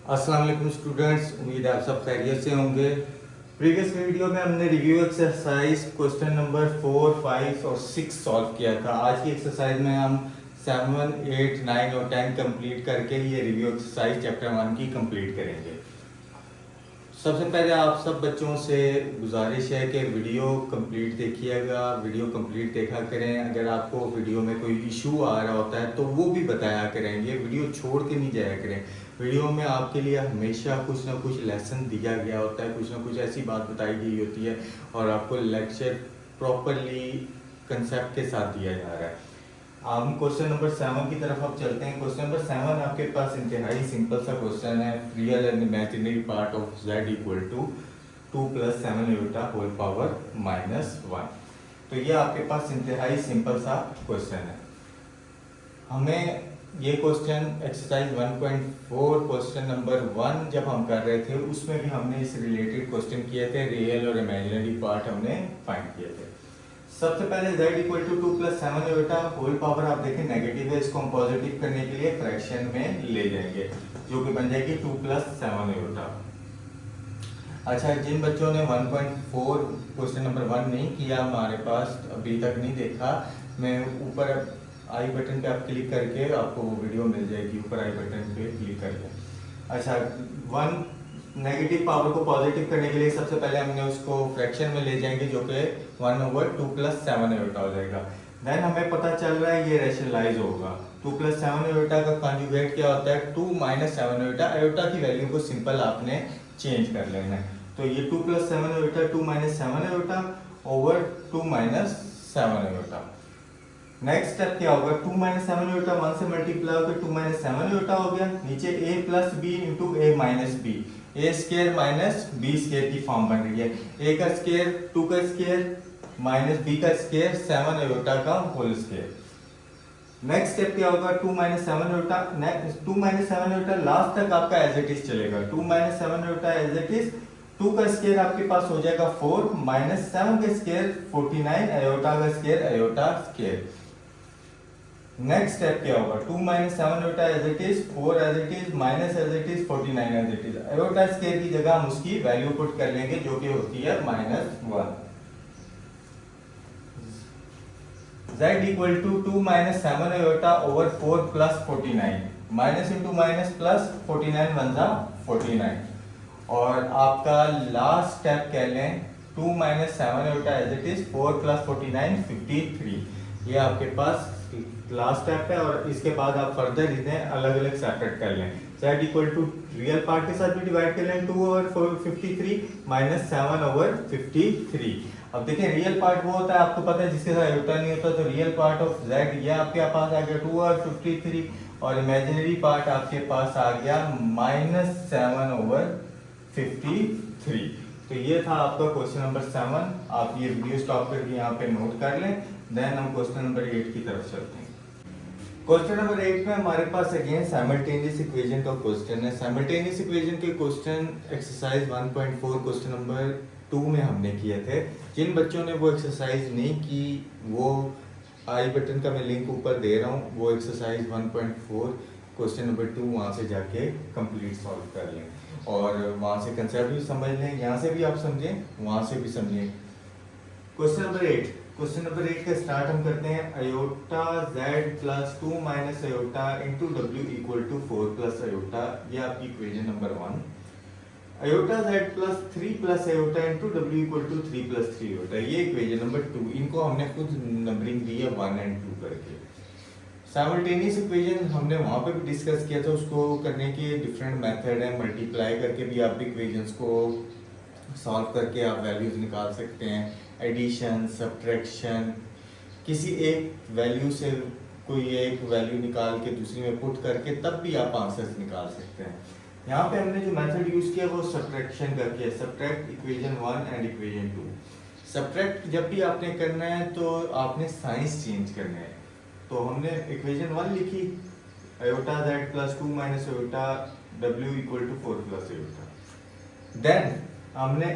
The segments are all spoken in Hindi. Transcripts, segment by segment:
अस्सलाम वालेकुम स्टूडेंट्स, उम्मीद है आप सब खैरियत से होंगे। प्रीवियस वीडियो में हमने रिव्यू एक्सरसाइज क्वेश्चन नंबर 4, 5 और 6 सॉल्व किया था। आज की एक्सरसाइज में हम 7, 8, 9 और 10 कंप्लीट करके ये रिव्यू एक्सरसाइज चैप्टर 1 की कंप्लीट करेंगे। सबसे पहले आप सब बच्चों से गुजारिश है कि वीडियो कंप्लीट देखिएगा, वीडियो कंप्लीट देखा करें। अगर आपको वीडियो में कोई इशू आ रहा होता है तो वो भी बताया करेंगे, वीडियो छोड़ के नहीं जाया करें। वीडियो में आपके लिए हमेशा कुछ ना कुछ लेसन दिया गया होता है, कुछ ना कुछ ऐसी बात बताई गई होती है और आपको लेक्चर प्रॉपरली कंसेप्ट के साथ दिया जा रहा है। हम क्वेश्चन नंबर 7 की तरफ अब चलते हैं। क्वेश्चन नंबर 7 आपके पास इंतहाई सिंपल सा क्वेश्चन है। Real and imaginary part of z equal to 2 + 7 iota whole power -1। तो ये आपके पास इंतहाई सिंपल सा क्वेश्चन है। हमें ये क्वेश्चन एक्सरसाइज 1.4 क्वेश्चन नंबर 1 जब हम कर रहे थे उसमें भी हमने इस रिलेटेड क्वेश्चन किए थे। रियल और इमेजिनरी पार्ट हमने फाइंड किए थे। सबसे पहले z equal to 2 + 7 iota whole power आप देखें नेगेटिव है, इसको हम पॉजिटिव करने के लिए फ्रैक्शन में ले जाएंगे जो कि बन जाएगी 2 + 7 iota। अच्छा, जिन बच्चों ने 1.4 क्वेश्चन नंबर 1 नहीं किया, हमारे पास अभी तक नहीं देखा, मैं ऊपर आई बटन पे आप क्लिक करके आपको वो वीडियो मिल जाएगी, ऊपर आई बटन पे क्लिक करके। अच्छा, 1 नेगेटिव पावर को पॉजिटिव करने के लिए सबसे पहले हमने उसको फ्रैक्शन में ले जाएंगे जो कि 1/2 + 7 iota हो जाएगा। देन हमें पता चल रहा है ये रैशनलाइज होगा। 2 + 7 iota का कॉन्जुगेट क्या होता है? 2 - 7 iota। iota की वैल्यू को सिंपल आपने चेंज कर लेना है। तो ये 2 + 7 iota 2 - 7 iota over 2 - 7 iota। Next step क्या होगा? 2 - 7 iota 1 से मल्टीप्लाई होकर 2 - 7 iota हो गया। नीचे a + b × a - b, a square minus B square की फॉर्म बन रही है। a का स्क्वायर 2 का स्क्वायर माइनस b का स्क्वायर 7 iota का होल स्क्वायर। नेक्स्ट स्टेप क्या होगा? 2 - 7 iota, 2 - 7 iota लास्ट तक आपका एज इट इज चलेगा। 2 - 7 iota एज इट इज, 2 का स्क्वायर आपके पास हो जाएगा 4 माइनस 7 का स्क्वायर 49 iota का square iota square. Next step क्या होगा? 2 - 7 iota as it is, 4 as it is, minus as it is, 49 as it is. iota square की जगह हम उसकी वैल्यू पुट कर लेंगे जो कि होती है -1। z equal to 2 - 7 iota over 4 + 49, minus into minus plus 49 one जा 49। और आपका लास्ट स्टेप कह लें 2 - 7 iota एज इट इज, 4 + 49 53। ये आपके पास लास्ट स्टेप है और इसके बाद आप फर्दर इन्हें अलग अलग सेपरेट कर लें। z equal to real part के साथ भी डिवाइड कर लें 2/53 - 7/53। अब देखिए रियल पार्ट वो होता है, आपको पता है, जिसके साथ iota नहीं होता। तो रियल पार्ट ऑफ z ये आपके पास आ गया 2/53 और इमेजिनरी पार्ट आपके पास आ गया -7/53। तो ये था आपका क्वेश्चन नंबर 7। आप ये वीडियो स्टॉप करके यहाँ पे नोट कर लें। देन हम क्वेश्चन नंबर 8 की तरफ चलते हैं। क्वेश्चन नंबर 8 में हमारे पास अगेन साइमल्टेनियस इक्वेशन का क्वेश्चन है। साइमल्टेनियस इक्वेशन के क्वेश्चन एक्सरसाइज 1.4 क्वेश्चन नंबर 2 में हमने किए थे। जिन बच्चों ने वो एक्सरसाइज नहीं की, वो आई बटन का मैं लिंक ऊपर दे रहा हूँ, वो एक्सरसाइज 1.4 क्वेश्चन नंबर 2 वहाँ से जाके कंप्लीट सॉल्व कर लें और वहाँ से कंसेप्ट भी समझ लें। यहाँ से भी आप समझें, वहाँ से भी समझें। क्वेश्चन नंबर 8 का स्टार्ट हम करते हैं। iota z + 2 - iota × w = 4 + iota, ये आपकी equation number 1। iota z + 3 + iota × w = 3 + 3 iota, ये इक्वेशन नंबर 2। इनको हमने खुद नंबरिंग दी है 1 और 2 करके। साइमल्टेनियस इक्वेशन हमने वहाँ पे भी डिस्कस किया था। उसको करने के डिफरेंट मेथड है। मल्टीप्लाई करके भी आप इक्वेशंस को सॉल्व करके आप वैल्यूज निकाल सकते हैं। एडिशन, सब्ट्रैक्शन, किसी एक वैल्यू से कोई एक वैल्यू निकाल के दूसरी में पुट करके तब भी आप आंसर्स निकाल सकते हैं। यहाँ पे हमने जो मेथड यूज किया वो सब्ट्रैक्शन का किया। Subtract equation 1 and equation 2। Subtract जब भी आपने करना है तो आपने साइंस चेंज करना है। तो हमने इक्वेशन 1 लिखी, iota z + 2 - iota w = 4 + iota। Then हमने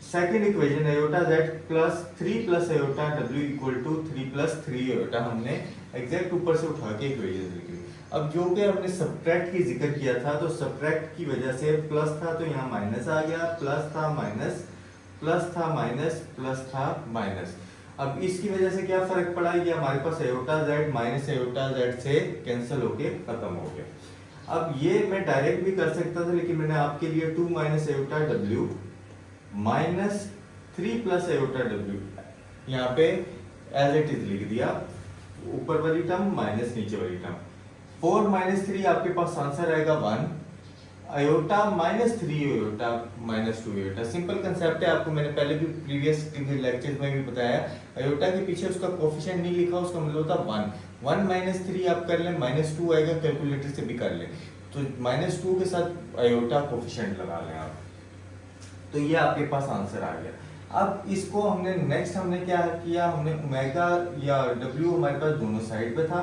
second equation iota z + 3 + iota w = 3 + 3 iota हमने एग्जैक्ट ऊपर से उठा के इक्वेशन लिखी। अब जो कि हमने सब्ट्रैक्ट की जिक्र किया था, तो सब्ट्रैक्ट की वजह से प्लस था तो यहाँ माइनस आ गया, प्लस था माइनस, प्लस था माइनस, प्लस था माइनस। अब इसकी वजह से क्या फर्क पड़ा, ये हमारे पास iota Z minus iota Z से कैंसिल होके खत्म हो गया। अब ये मैं डायरेक्ट भी कर सकता था, लेकिन मैंने आपके लिए 2 minus aorta W minus 3 plus aorta W यहाँ पे एज इट इज लिख दिया, ऊपर वाली टर्म माइनस नीचे वाली टर्म। 4 माइनस 3 आपके पास आंसर आएगा 1, iota minus 3 iota minus 2 iota. Simple concept है, आपको मैंने पहले भी प्रीवियस लेक्चर्स में भी बताया। अयोटा के पीछे उसका कोफिशिएंट नहीं लिखा, उसका मतलब होता 1। 1 माइनस 3 आप कर लें, माइनस 2 आएगा, कैलकुलेटर से भी कर लें, तो माइनस 2 के साथ अयोटा कोफिशिएंट लगा लें आप, तो ये आपके पास आंसर आ गया। अब इसको हमने नेक्स्ट हमने क्या किया, हमने ओमेगा या डब्ल्यू हमारे पास दोनों साइड पे था,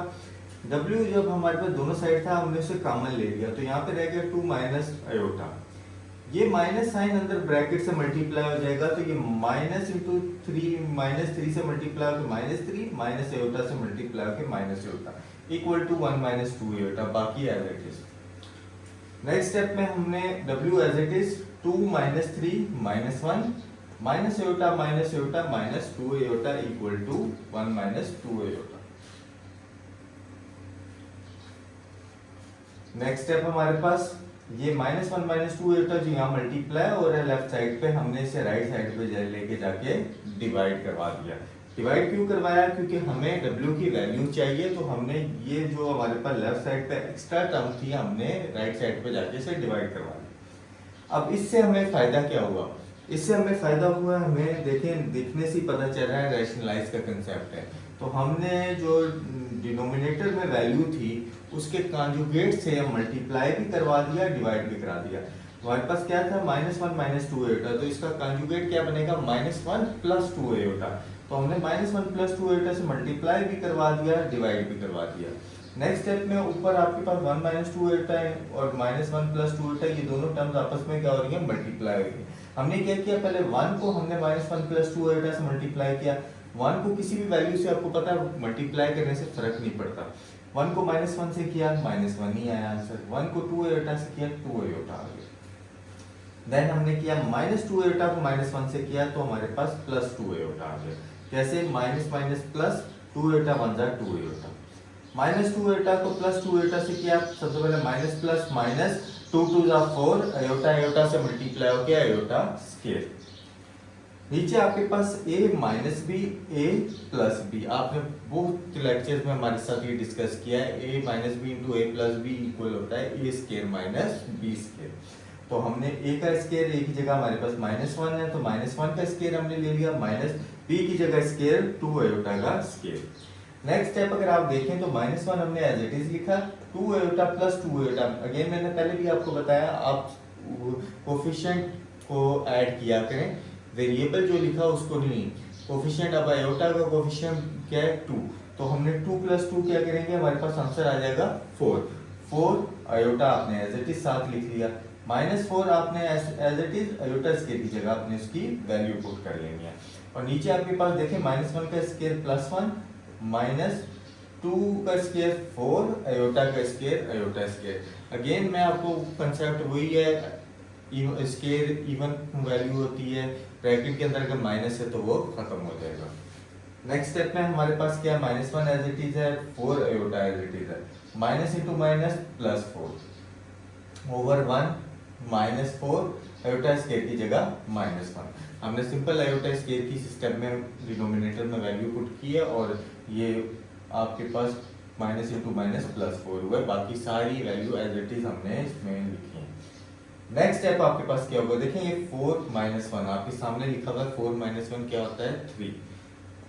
W जब हमारे पास दोनों साइड था हमने उसे कॉमन ले लिया, तो यहाँ पे रह गया 2 माइनस अयोटा। ये माइनस साइन अंदर ब्रैकेट से मल्टीप्लाई हो जाएगा, तो ये माइनस इंटू 3 माइनस 3 से मल्टीप्लाई होकर माइनस 3 माइनस अयोटा से मल्टीप्लाई होकर minus iota equal to 1 minus 2 iota, बाकी as it is. Next step में हमने W as it is 2 minus 3 minus 1 minus iota minus minus 2 iota equal to 1 minus 2 iota. Next step हमारे पास ये माइनस 1 माइनस 2 अयोटा जो यहाँ मल्टीप्लाई हो रहा है लेफ्ट साइड पे, हमने इसे राइट साइड पे लेके जाके डिवाइड करवा दिया। डिवाइड क्यों करवाया, क्योंकि हमें W की वैल्यू चाहिए, तो हमने ये जो हमारे पास लेफ्ट साइड पे एक्स्ट्रा टर्म थी हमने राइट साइड पे जाके इसे डिवाइड करवा दिया। अब इससे हमें फायदा क्या हुआ, इससे हमें फायदा हुआ, हमें देखें देखने से पता चल रहा है रैशनलाइज का कंसेप्ट है। तो हमने जो डिनोमिनेटर में वैल्यू थी उसके कॉन्जुगेट से हम मल्टीप्लाई भी करवा दिया, डिवाइड भी करा दिया। हमारे पास क्या था माइनस 1 माइनस 2 अयोटा, तो इसका कॉन्जुगेट क्या बनेगा माइनस 1 प्लस 2 अयोटा। तो हमने माइनस 1 प्लस 2 अयोटा से मल्टीप्लाई भी करवा दिया, डिवाइड भी करवा दिया। नेक्स्ट स्टेप में ऊपर आपके पास 1 माइनस 2 अयोटा है और माइनस 1 प्लस 2 अयोटा, ये दोनों टर्म्स आपस में क्या हो रही है मल्टीप्लाई हो रही है। हमने क्या किया, पहले 1 को हमने माइनस 1 प्लस 2 अयोटा से मल्टीप्लाई किया। 1 को किसी भी वैल्यू से आपको पता है मल्टीप्लाई करने से फर्क नहीं पड़ता। 1 को माइनस 1 से किया माइनस 1 ही आया आंसर, 1 को 2 अयोटा से किया 2 अयोटा आ गया। देन हमने किया माइनस 2 अयोटा को माइनस 1 से किया तो हमारे पास प्लस 2 अयोटा आ गया। जैसे माइनस माइनस प्लस 2 अयोटा बन जाए 2 अयोटा। माइनस 2 अयोटा को प्लस 2 अयोटा से किया, सबसे पहले माइनस प्लस माइनस 2 टू जा 4, अयोटा अयोटा से मल्टीप्लाई हो गया अयोटा स्क्वायर। नीचे आपके पास a minus B a plus B, आपने बहुत लेक्चर्स में हमारे साथ ये डिस्कस किया है, a minus B into A plus B equal होता है a square minus B square. तो हमने a का स्क्वायर a की जगह हमारे पास माइनस 1 है, तो माइनस 1 का स्क्वायर हमने ले लिया, माइनस b की जगह स्क्वायर 2 अयोटा का स्क्वायर। नेक्स्ट स्टेप अगर आप देखें तो माइनस 1 हमने एज इट इज लिखा, 2 अयोटा प्लस 2 अयोटा। अगेन मैंने पहले भी आपको बताया आप कोफिशिएंट को ऐड किया करें, वेरिएबल जो लिखा उसको नहीं। कोफिशिएंट अब अयोटा का कोफिशिएंट क्या है 2, तो हमने 2 प्लस 2 क्या करेंगे, हमारे पास आंसर आ जाएगा 4। 4 अयोटा आपने एज इट इज साथ लिख लिया, माइनस 4 आपने as it is iota square की जगह आपने उसकी वैल्यू पुट कर लेनी है। और नीचे आपके पास देखें माइनस 1 का स्क्वायर प्लस 1 माइनस 2 का स्क्वायर 4 अयोटा का स्क्वायर अयोटा स्क्वायर। अगेन मैं आपको कंसेप्ट वही है, स्क्वायर इवन वैल्यू होती है, ब्रैकेट के अंदर अगर माइनस है तो वो खत्म हो जाएगा। नेक्स्ट स्टेप में हमारे पास क्या है, माइनस 1 एज इट इज है, 4 अयोटा एज इट इज है, minus into minus plus 4 over 1 minus 4 iota square की जगह माइनस 1। हमने सिंपल अयोटा स्क्वायर की सिस्टम में डिनोमिनेटर में वैल्यू पुट की है और ये आपके पास माइनस इंटू माइनस प्लस 4 हुआ है, बाकी सारी वैल्यू एज इट इज हमने इसमें लिखी है। नेक्स्ट स्टेप आपके पास क्या होगा, देखें ये 4 माइनस 1 आपके सामने लिखा हुआ है, 4 माइनस 1 क्या होता है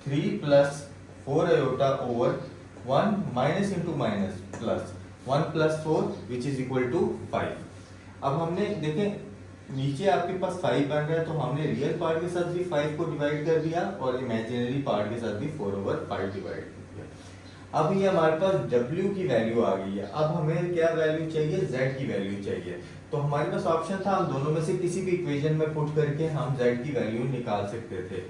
3 plus 4 iota over 1 minus into minus plus 1 plus 4 which is equal to 5। अब हमने देखें नीचे आपके पास 5 बन रहा है, तो हमने रियल पार्ट के साथ भी 5 को डिवाइड कर दिया और इमेजिनरी पार्ट के साथ भी 4 ओवर 5 डिवाइड कर दिया। अब ये हमारे पास W की वैल्यू आ गई है, अब हमें क्या वैल्यू चाहिए, Z की वैल्यू चाहिए। तो हमारे पास ऑप्शन था हम दोनों में से किसी भी इक्वेशन में पुट करके हम Z की वैल्यू निकाल सकते थे।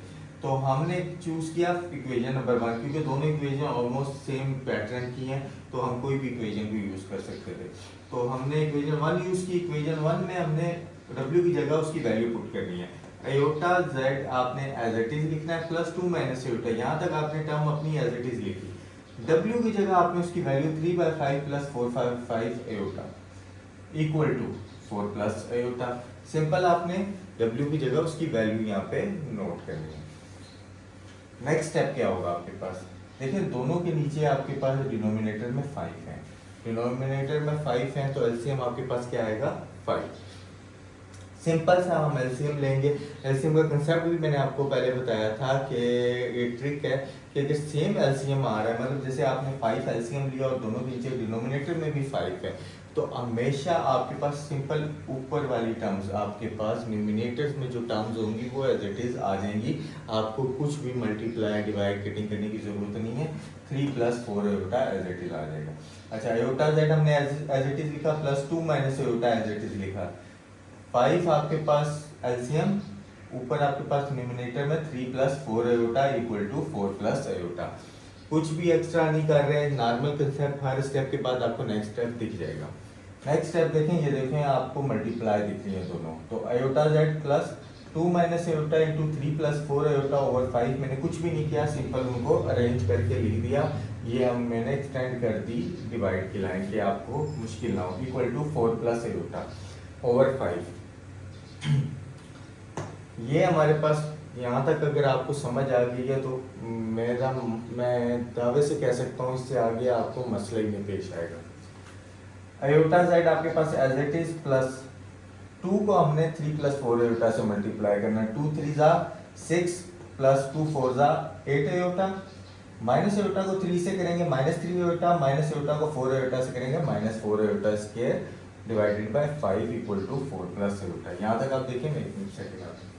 तो हमने चूज किया इक्वेशन नंबर 1 क्योंकि दोनों इक्वेशन ऑलमोस्ट सेम पैटर्न की हैं, तो हम कोई भी इक्वेशन को यूज कर सकते थे। तो हमने इक्वेशन 1 यूज की। इक्वेशन 1 में हमने w की जगह उसकी वैल्यू पुट करनी है। आयोटा z आपने एज इट इज लिखना है प्लस 2 माइनस आयोटा, यहाँ तक आपने टर्म अपनी एज इट इज लिखी। w की जगह आपने उसकी value 3/5 plus 4/5 iota equal to 4 plus iota. Simple, आपने w की जगह उसकी वैल्यू यहाँ पे नोट करनी है। नेक्स्ट स्टेप क्या होगा आपके पास, देखिए दोनों के नीचे आपके पास डिनोमिनेटर में 5 है, डिनोमिनेटर में 5 है तो एलसीएम आपके पास क्या आएगा 5। सिंपल सा हम एलसीएम लेंगे। एलसीएम का कंसेप्ट भी मैंने आपको पहले बताया था कि ये ट्रिक है कि अगर सेम एलसीएम आ रहा है, मतलब जैसे आपने 5 एलसीएम लिया और दोनों के नीचे डिनोमिनेटर में भी 5 है, तो हमेशा आपके पास सिंपल ऊपर वाली टर्म्स आपके पास न्यूमिनेटर्स में जो टर्म्स होंगी वो एज इट इज आ जाएंगी। आपको कुछ भी मल्टीप्लाई डिवाइड कटिंग करने की जरूरत नहीं है। 3 plus 4 iota as it is आ जाएगा। अच्छा, आयोटा जेड हमने एज इट इज लिखा, plus 2 minus iota as it is लिखा। 5 आपके पास एलसीएम, ऊपर आपके पास न्यूमिनेटर में 3 plus 4 iota equal to 4 plus iota. कुछ भी एक्स्ट्रा नहीं कर रहे हैं, नॉर्मल कंसेप्ट। हर स्टेप के बाद आपको नेक्स्ट स्टेप दिख जाएगा। नेक्स्ट स्टेप देखें, ये देखें आपको मल्टीप्लाई दिख रही है दोनों। तो iota Z plus 2 minus iota into 3 plus 4 iota over 5। मैंने कुछ भी नहीं किया, सिंपल उनको अरेंज करके लिख दिया। ये हम मैंने एक्सटेंड कर दी डिवाइड की लाइन कि आपको मुश्किल ना हो। Equal to 4 plus iota over 5। ये हमारे पास यहाँ तक अगर आपको समझ आ गई है तो मैं दावे से कह सकता हूँ इससे आगे आपको मसला ही नहीं पेश आएगा। आयोटा जेड आपके पास एज इट इज प्लस 2 को हमने 3 प्लस 4 आयोटा से मल्टीप्लाई करना है। 2 3 जा 6 प्लस 2 4 जा 8 आयोटा। माइनस आयोटा को 3 से करेंगे -3 आयोटा, माइनस आयोटा को 4 आयोटा से करेंगे -4 iota square divided by 5 equal to 4 plus iota. यहाँ तक आप देखें, मैं एक सेकंड आप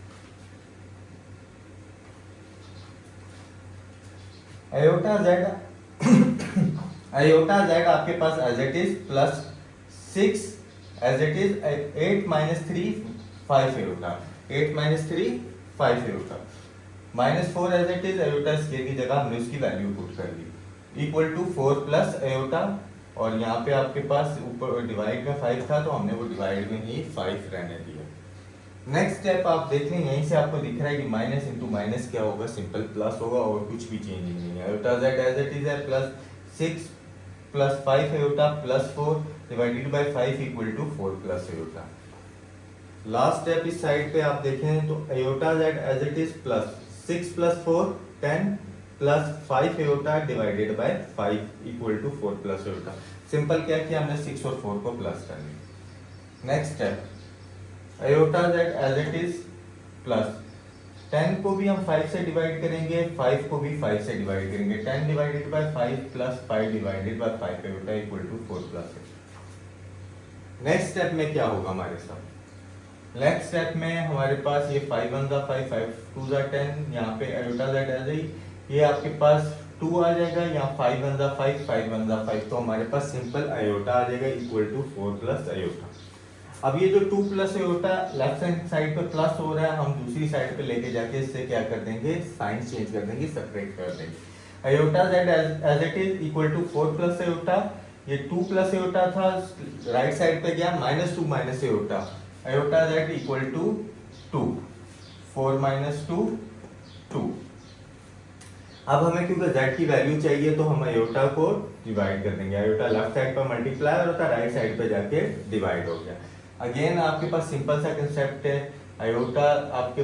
आयोटा जेड आपके पास as it is plus 6 as it is 8 minus 3 5 iota, 8 minus 3 5 iota, -4 as it is iota square की जगह हमने उसकी वैल्यू पुट कर दी इक्वल टू 4 प्लस आयोटा। और यहाँ पे आपके पास ऊपर डिवाइड में 5 था तो हमने वो डिवाइड में ही 5 रहने दिया। नेक्स्ट स्टेप आप देख लें, यहीं से आपको दिख रहा है कि माइनस इंटू माइनस क्या होगा, सिंपल प्लस होगा और कुछ भी चेंज नहीं है। Iota Z as it is है plus 6 plus 5 iota plus 4 divided by 5 equal to 4 plus iota. Last step इस साइड पे आप देखें तो iota Z as it is plus 6 plus 4 10 plus 5 iota divided by 5 equal to 4 plus iota. Simple क्या किया हमने, 6 और 4 को प्लस कर लिया। Next step, iota Z as it is plus 10 को भी हम 5 से डिवाइड करेंगे, 5 को भी 5 से डिवाइड करेंगे। 10 divided by 5 plus 5 divided by 5 iota equal to 4 plus. Next step में क्या होगा हमारे साथ, नेक्स्ट स्टेप में हमारे पास ये 5 1 जा 5 5 2 जा 10, यहाँ पे आयोटा जेड आ जाएगी, ये आपके पास 2 आ जाएगा, यहाँ 5 1 जा 5 5 1 जा 5, तो हमारे पास सिंपल आयोटा आ जाएगा इक्वल टू 4 प्लस आयोटा। अब ये जो 2 plus iota left hand side पे प्लस हो रहा है, हम दूसरी साइड पे लेके जाके इससे क्या कर देंगे, साइन चेंज कर देंगे, सेपरेट कर देंगे। Iota Z as it is equal to 4 plus iota, ये 2 प्लस आयोटा था, राइट साइड पे गया -2 minus iota, iota Z equal to 2 4 minus 2 2। अब हमें क्योंकि z की वैल्यू चाहिए तो हम आयोटा को डिवाइड कर देंगे। आयोटा लेफ्ट साइड पर मल्टीप्लाई होता है, राइट साइड पे जाके डिवाइड हो गया। अगेन आपके पास सिंपल सा कंसेप्ट है, आयोटा आपके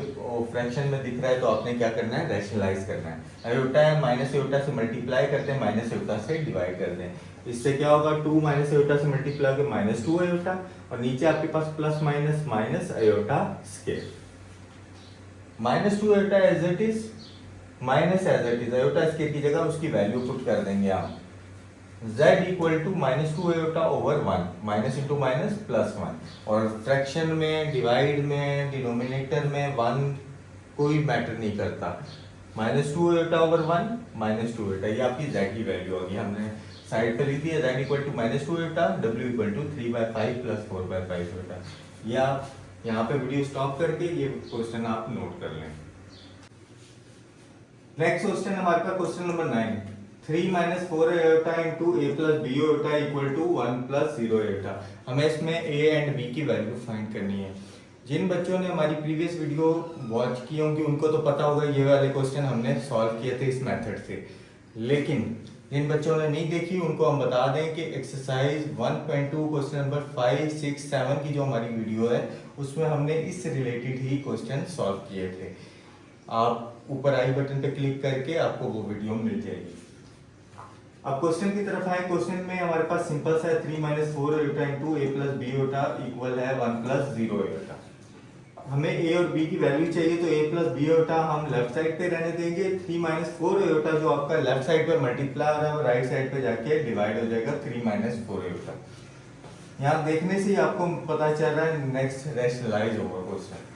फ्रैक्शन में दिख रहा है तो आपने क्या करना है, रैशनलाइज करना है। आयोटा है माइनस आयोटा से मल्टीप्लाई करते हैं, माइनस आयोटा से डिवाइड करते हैं। इससे क्या होगा, 2 माइनस आयोटा से मल्टीप्लाई के -2 आयोटा, और नीचे आपके पास plus minus minus iota square. -2 iota as it is minus as it is iota square की जगह उसकी वैल्यू पुट कर देंगे आप। z equal to -2 iota over 1, minus into minus plus 1, और फ्रैक्शन में डिवाइड में डिनोमिनेटर में 1 कोई मैटर नहीं करता। -2 आयोटा ओवर 1 -2 आयोटा, ये आपकी z की वैल्यू होगी। हमने साइड पे लिख दिया z equal to -2 iota, w equal to 3/5 plus 4/5 iota. या यहाँ पे वीडियो स्टॉप करके ये क्वेश्चन आप नोट कर लें। नेक्स्ट क्वेश्चन हमारे पास question number 9, 3 minus 4 iota into A plus B iota equal to 1 plus 0 iota. हमें इसमें ए एंड बी की वैल्यू फाइंड करनी है। जिन बच्चों ने हमारी प्रीवियस वीडियो वॉच की होंगी उनको तो पता होगा ये वाले क्वेश्चन हमने सॉल्व किए थे इस मेथड से, लेकिन जिन बच्चों ने नहीं देखी उनको हम बता दें कि एक्सरसाइज 1.2 क्वेश्चन नंबर 5, 6, 7 की जो हमारी वीडियो है उसमें हमने इस रिलेटेड ही क्वेश्चन सॉल्व किए थे। आप ऊपर आई बटन पे क्लिक करके आपको वो वीडियो मिल जाएगी। अब क्वेश्चन की तरफ आए। क्वेश्चन में हमारे पास सिंपल सा है 3 minus 4 iota into A plus B iota equal है 1 प्लस 0 आयोटा। हमें ए और बी की वैल्यू चाहिए तो ए प्लस बी आयोटा हम लेफ्ट साइड पे रहने देंगे। 3 माइनस 4 आयोटा जो आपका लेफ्ट साइड पे मल्टीप्लाई हो रहा है वो राइट साइड पे जाके डिवाइड हो जाएगा 3 माइनस 4 आयोटा। यहाँ देखने से ही आपको पता चल रहा है नेक्स्ट रैशनलाइज होगा क्वेश्चन।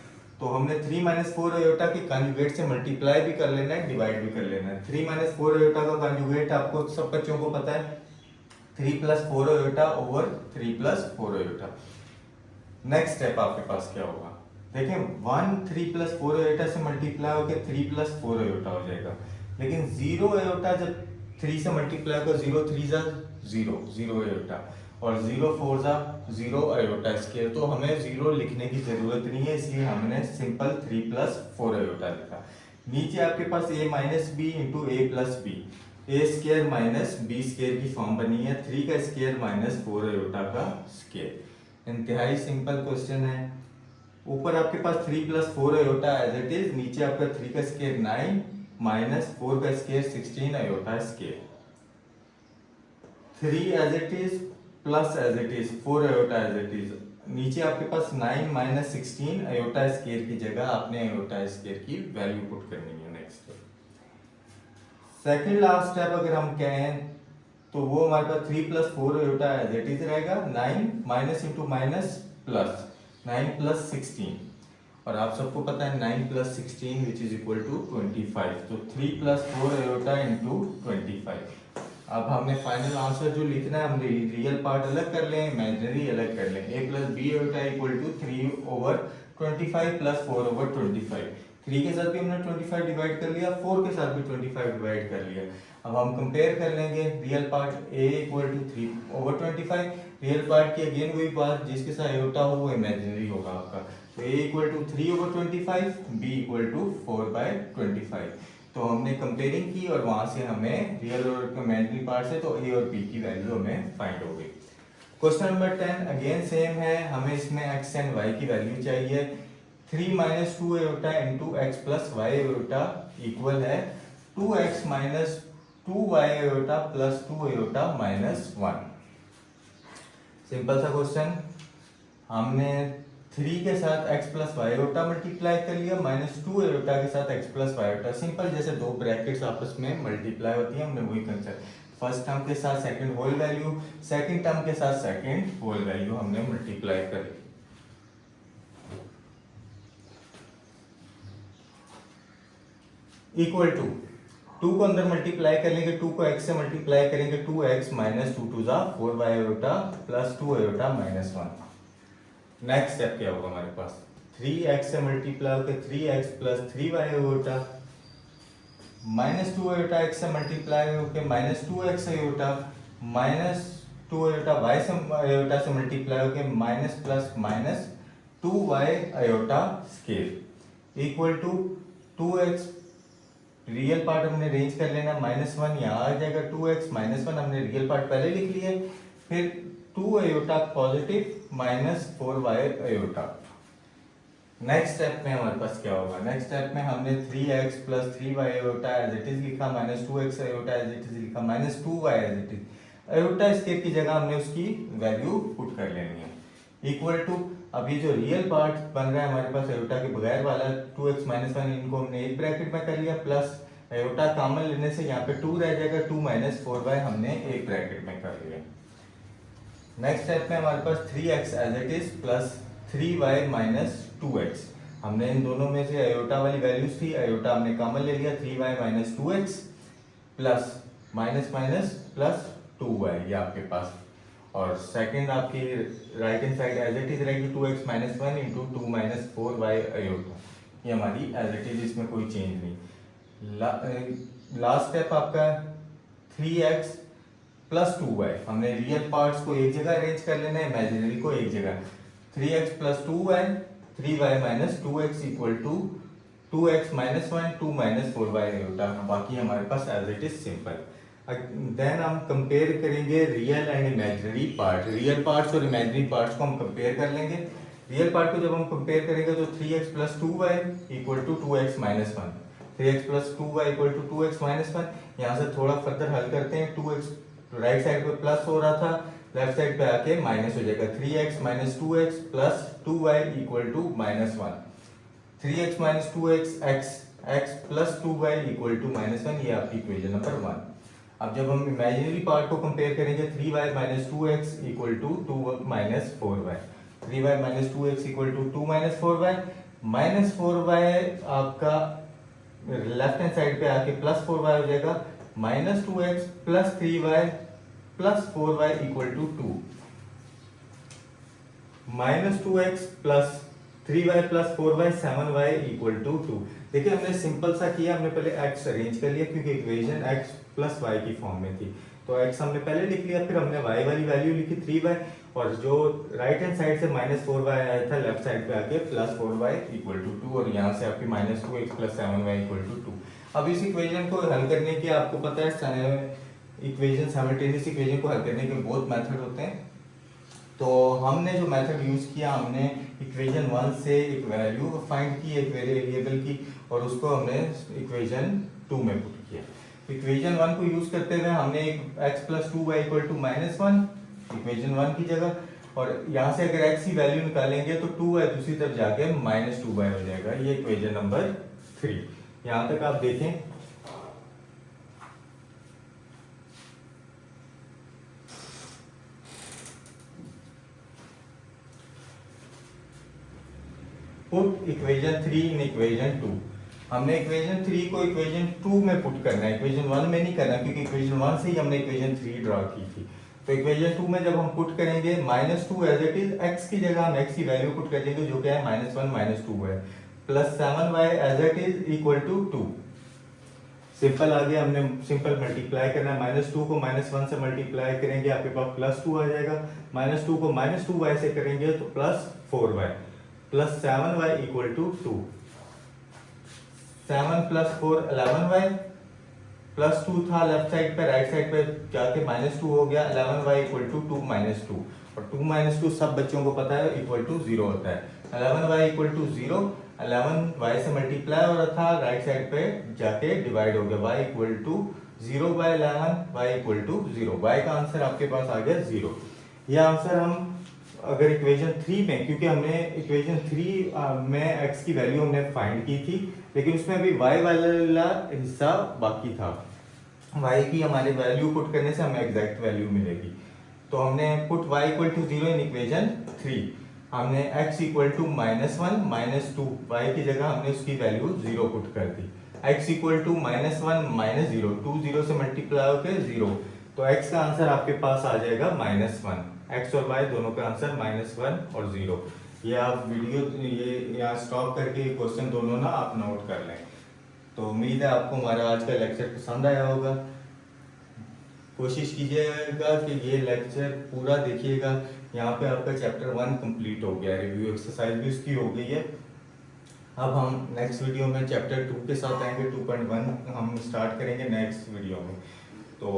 तो हमने 3 माइनस 4 आयोटा के कंजुगेट से मल्टीप्लाई भी कर लेना है, डिवाइड भी कर लेना है। 3 माइनस 4 आयोटा का कंजुगेट आपको सब बच्चों को पता है 3 plus 4 iota over 3 plus 4 iota. Next step आपके पास क्या होगा, देखें 1 3 प्लस 4 आयोटा से मल्टीप्लाई होकर 3 प्लस 4 आयोटा हो जाएगा, लेकिन 0 आयोटा जब 3 से मल्टीप्लाई होगा 0 3 जा 0 आयोटा और 0 4 जा 0 आयोटा स्क्वायर। तो हमें 0 लिखने की जरूरत नहीं है, इसलिए हमने सिंपल 3 प्लस 4 आयोटा लिखा। नीचे आपके पास a minus B into A plus B, A square minus B square की फॉर्म बनी है, 3 का स्क्वायर माइनस 4 आयोटा का स्क्वायर। इंतहाई सिंपल क्वेश्चन है। ऊपर आपके पास 3 plus 4 iota as it is, नीचे आपका 3 का स्क्वायर 9 माइनस 4 का square 16 iota square. 3 as it is plus as it is 4 iota as it is, नीचे आपके पास 9 माइनस 16 आयोटा स्क्वायर की जगह आपने आयोटा स्क्वायर की वैल्यू पुट करनी है। नेक्स्ट सेकंड लास्ट स्टेप अगर हम कहें तो वो हमारे पास 3 plus 4 iota as it is रहेगा, 9 minus into minus plus 9 plus 16, और आप सबको पता है 9 plus 16 which is equal to 25। तो 3 प्लस 4 आयोटा इंटू 25। अब हमने फाइनल आंसर जो लिखना है हम रियल पार्ट अलग कर लें, इमेजिनरी अलग कर लें। a plus B iota equal to 3 over 25 plus 4 over 25। 3 के साथ भी हमने 25 डिवाइड कर लिया, 4 के साथ भी 25 डिवाइड कर लिया। अब हम कंपेयर कर लेंगे real part a equal to 3 over 25, real part की अगेन वही बात, जिसके साथ आयोटा हो वो इमेजिनरी होगा आपका। तो a equal to 3 over 25, b equal to 4/25। तो हमने कंपेयरिंग की और वहां से हमें रियल और इमेजिनरी पार्ट से तो ए और बी की वैल्यू हमें फाइंड हो गई। क्वेश्चन नंबर 10 अगेन सेम है, हमें इसमें x एंड y की वैल्यू चाहिए। 3 minus 2 iota into X plus Y iota equal है 2x minus 2y iota plus 2 iota minus 1। Simple सा क्वेश्चन, हमने 3 के साथ x plus Y iota multiply कर लिया, माइनस 2 आयोटा के साथ x plus Y iota. Simple जैसे दो ब्रैकेट्स आपस में मल्टीप्लाई होती है, हमने वही कंसेप्ट, फर्स्ट टर्म के साथ second whole value, second term के साथ सेकंड होल वैल्यू हमने मल्टीप्लाई करी। इक्वल टू 2 को अंदर मल्टीप्लाई कर लेंगे, 2 को x से मल्टीप्लाई करेंगे, 2x माइनस 2 2 जा 4y iota plus 2 iota minus 1। Next step क्या होगा हमारे पास, 3x से मल्टीप्लाई होकर 3x plus 3y iota minus 2 iota x से मल्टीप्लाई होकर minus 2x iota minus 2 iota y से आयोटा से मल्टीप्लाई होकर minus plus minus 2y iota scale equal to 2x, real part हमने रेंज कर लेना, माइनस 1 यहाँ आ जाएगा, 2x माइनस 1 हमने रियल पार्ट पहले लिख लिया, फिर 2 iota positive minus 4y iota. Next step में हमारे पास क्या होगा, नेक्स्ट स्टेप में हमने 3x plus 3y iota as it is लिखा, minus 2x iota as it is लिखा, minus 2y as it is, iota square की जगह हमने उसकी वैल्यू पुट कर लेनी है। इक्वल टू, अब ये जो रियल पार्ट बन रहा है हमारे पास आयोटा के बगैर वाला 2x माइनस 1, इनको हमने एक ब्रैकेट में कर लिया, प्लस आयोटा कॉमन लेने से यहाँ पे 2 रह जाएगा, 2 माइनस 4y हमने एक ब्रैकेट में कर लिया। नेक्स्ट स्टेप में हमारे पास 3x as it is plus 3y minus 2x, हमने इन दोनों में से आयोटा वाली वैल्यूज थी, आयोटा हमने कॉमन ले लिया, 3y minus 2x plus minus minus plus 2y ये आपके पास, और सेकंड आपकी right hand side as it is रहेगी 2x minus 1 into 2 minus 4y iota, ये हमारी एज इट इज, इसमें कोई चेंज नहीं। लास्ट स्टेप आपका 3x प्लस 2y। हमने रियल पार्ट्स को एक जगह अरेंज कर लेना है, इमेजिनरी को एक जगह। 3x plus 2y, 3y minus 2x equal to 2x minus 1, 2 minus 4y होता है। बाकी हमारे पास as it is simple. Then हम कंपेयर करेंगे real and imaginary part. Real parts और इमेजिनरी पार्ट्स को हम कंपेयर कर लेंगे। रियल पार्ट को जब हम कंपेयर करेंगे तो 3x plus 2y equal to 2x minus 1, 3x plus 2y equal to 2x minus 1। यहाँ से थोड़ा फर्दर हल करते हैं। 2x राइट साइड पे प्लस हो रहा था, लेफ्ट साइड पे आके माइनस हो जाएगा। 3x minus 2x plus 2y equal to minus 1। 3x minus 2x x plus 2y equal to minus 1, ये आपकी इक्वेशन नंबर 1। अब जब हम इमेजिनरी पार्ट को कंपेयर करेंगे 3y minus 2x equal to 2 minus 4y। 3y minus 2x equal to 2 minus 4y। Minus 4y आपका लेफ्ट हैंड साइड पे आके प्लस 4y हो जाएगा। Minus 2x plus 3y plus 4y equal to 2। Minus 2x plus 3y plus 4y 7y equal to 2। देखिए हमने सिंपल सा किया, हमने पहले x अरेंज कर लिया क्योंकि इक्वेशन x प्लस y की फॉर्म में थी, तो x हमने पहले लिख लिया, फिर हमने y वाली वैल्यू लिखी 3y, और जो राइट हैंड साइड से माइनस 4y आया था लेफ्ट साइड पे आके प्लस 4y इक्वल टू 2, और यहाँ से आपकी minus 2x plus 7y equal to 2। अब इस इक्वेशन को हल करने के आपको पता है इक्वेशन साइमल्टेनियस इक्वेशन को हल करने के बहुत मेथड होते हैं। तो हमने जो मेथड यूज किया, हमने इक्वेशन 1 से एक वैल्यू फाइंड की एक वेरिएबल की, और उसको हमने इक्वेशन 2 में पुट किया। इक्वेशन 1 को यूज करते हुए हमने एक x plus 2y equal to minus 1 equation 1 की जगह, और यहाँ से अगर x की वैल्यू निकालेंगे तो 2y दूसरी तरफ जाके माइनस 2y हो जाएगा। ये इक्वेशन नंबर 3। यहाँ तक आप देखें। Put equation 3 in equation 2। हमने इक्वेशन 3 को इक्वेशन 2 में पुट करना है, इक्वेशन 1 में नहीं करना, क्योंकि इक्वेशन 1 से ही हमने इक्वेशन 3 ड्रॉ की थी। तो इक्वेशन 2 में जब हम पुट करेंगे minus 2 as it is, x की जगह हम x की वैल्यू पुट कर देंगे जो क्या है माइनस 1 माइनस 2 है, plus 7y as it is equal to 2। Simple आगे हमने सिंपल मल्टीप्लाई करना है। माइनस 2 को माइनस 1 से मल्टीप्लाई करेंगे आपके पास प्लस 2 आ जाएगा। माइनस 2 को माइनस 2y से करेंगे तो plus 4y, plus 7y equal to 2। 7 plus 4 11y, plus 2 था लेफ्ट साइड पे, राइट साइड पे जाके माइनस 2 हो गया। 11y इक्वल टू 2 माइनस 2, और 2 माइनस 2 सब बच्चों को पता है इक्वल टू 0 होता है। 11y इक्वल टू 0, 11y से मल्टीप्लाई हो रहा था, राइट साइड पे जाके डिवाइड हो गया। y equal to 0 by 11, y equal to 0। y का आंसर आपके पास आ गया 0। यह आंसर हम अगर इक्वेशन 3 में, क्योंकि हमने इक्वेशन 3 में x की वैल्यू हमने फाइंड की थी, लेकिन उसमें अभी y वाला हिस्सा बाकी था। y की हमारे वैल्यू पुट करने से हमें एग्जैक्ट वैल्यू मिलेगी। तो हमने put y equal to 0 in equation 3। हमने x equal to minus 1 minus 2, y की जगह हमने उसकी वैल्यू 0 पुट कर दी। x equal to minus 1 minus 0, 2 0 से मल्टीप्लाई होकर 0, तो x का आंसर आपके पास आ जाएगा माइनस 1। x और y दोनों का आंसर माइनस 1 और 0। ये आप वीडियो ये यहाँ स्टॉप करके क्वेश्चन दोनों ना आप नोट कर लें। तो उम्मीद है आपको हमारा आज का लेक्चर पसंद आया होगा। कोशिश कीजिएगा कि ये लेक्चर पूरा देखिएगा। यहाँ पे आपका चैप्टर 1 कंप्लीट हो गया, रिव्यू एक्सरसाइज भी उसकी हो गई है। अब हम नेक्स्ट वीडियो में चैप्टर 2 के साथ आएंगे। 2.1 हम स्टार्ट करेंगे नेक्स्ट वीडियो में। तो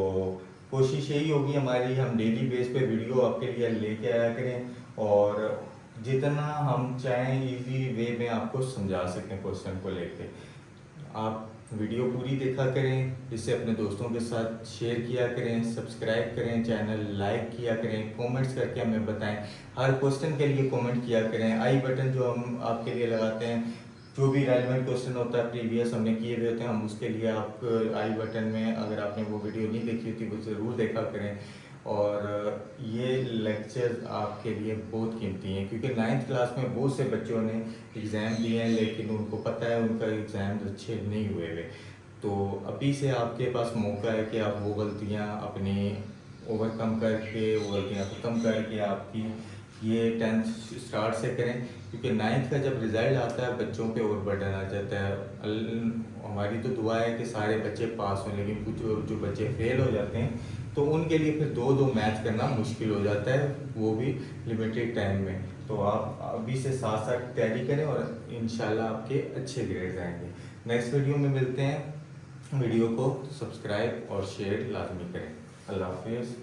कोशिश यही होगी हमारी, हम डेली बेस पे वीडियो आपके लिए लेके आया करें, और जितना हम चाहें इजी वे में आपको समझा सकें क्वेश्चन को लेके। आप वीडियो पूरी देखा करें, इससे अपने दोस्तों के साथ शेयर किया करें, सब्सक्राइब करें, चैनल लाइक किया करें, कमेंट्स करके हमें बताएं। हर क्वेश्चन के लिए कमेंट किया करें। आई बटन जो हम आपके लिए लगाते हैं, जो भी रेलिवेंट क्वेश्चन होता है प्रीवियस हमने किए हुए होते हैं, हम उसके लिए आप आई बटन में, अगर आपने वो वीडियो नहीं देखी होती वो ज़रूर देखा करें। और ये लेक्चर आपके लिए बहुत कीमती हैं, क्योंकि 9th क्लास में बहुत से बच्चों ने एग्ज़ाम दिए हैं, लेकिन उनको पता है उनका एग्ज़ाम अच्छे नहीं हुए हुए। तो अभी से आपके पास मौका है कि आप वो गलतियाँ अपनी ओवरकम करके, वो गलतियाँ ख़त्म करके आपकी ये 10th स्टार्ट से करें, क्योंकि 9th का जब रिज़ल्ट आता है बच्चों पे और बर्डन आ जाता है। हमारी तो दुआ है कि सारे बच्चे पास हों, लेकिन कुछ जो बच्चे फेल हो जाते हैं तो उनके लिए फिर दो मैथ करना मुश्किल हो जाता है, वो भी लिमिटेड टाइम में। तो आप अभी से साथ साथ तैयारी करें और इंशाल्लाह आपके अच्छे ग्रेड्स आएंगे। नेक्स्ट वीडियो में मिलते हैं। वीडियो को सब्सक्राइब और शेयर लाजमी करें। अल्लाह हाफिज़।